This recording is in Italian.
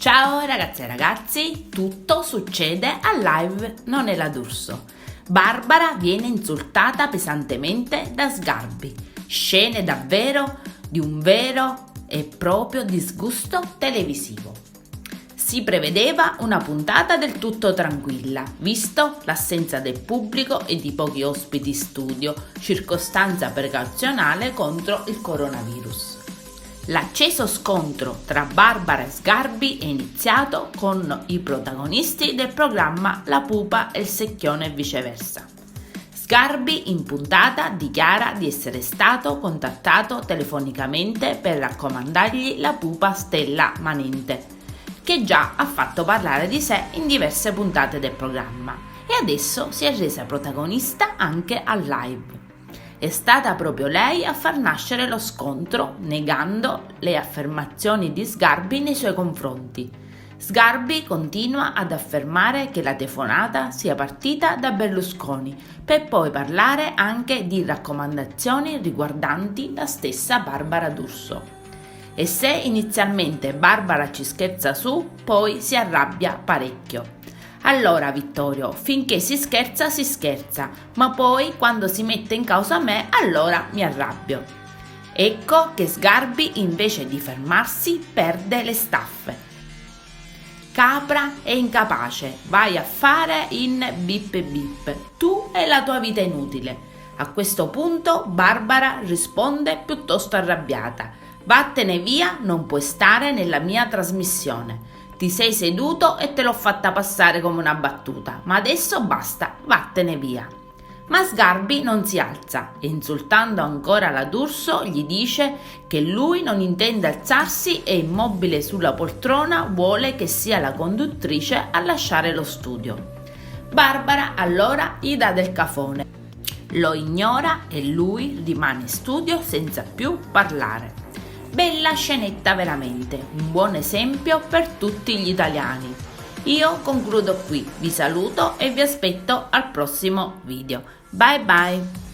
Ciao ragazze e ragazzi, tutto succede al live Non è la D'Urso. Barbara viene insultata pesantemente da Sgarbi. Scene davvero di un vero e proprio disgusto televisivo. Si prevedeva una puntata del tutto tranquilla, visto l'assenza del pubblico e di pochi ospiti in studio, circostanza precauzionale contro il coronavirus. L'acceso scontro tra Barbara e Sgarbi è iniziato con i protagonisti del programma La Pupa e il Secchione e viceversa. Sgarbi in puntata dichiara di essere stato contattato telefonicamente per raccomandargli la pupa Stella Manente, che già ha fatto parlare di sé in diverse puntate del programma e adesso si è resa protagonista anche al live. È stata proprio lei a far nascere lo scontro, negando le affermazioni di Sgarbi nei suoi confronti. Sgarbi continua ad affermare che la telefonata sia partita da Berlusconi, per poi parlare anche di raccomandazioni riguardanti la stessa Barbara D'Urso. E se inizialmente Barbara ci scherza su, poi si arrabbia parecchio. Allora Vittorio, finché si scherza, ma poi quando si mette in causa me, allora mi arrabbio. Ecco che Sgarbi invece di fermarsi perde le staffe. Capra e incapace, vai a fare in bip bip, tu e la tua vita inutile. A questo punto Barbara risponde piuttosto arrabbiata. Vattene via, non puoi stare nella mia trasmissione. Ti sei seduto e te l'ho fatta passare come una battuta, ma adesso basta, vattene via. Ma Sgarbi non si alza e insultando ancora la D'Urso gli dice che lui non intende alzarsi e immobile sulla poltrona vuole che sia la conduttrice a lasciare lo studio. Barbara allora gli dà del cafone, lo ignora e lui rimane in studio senza più parlare. Bella scenetta veramente, un buon esempio per tutti gli italiani. Io concludo qui, vi saluto e vi aspetto al prossimo video. Bye bye!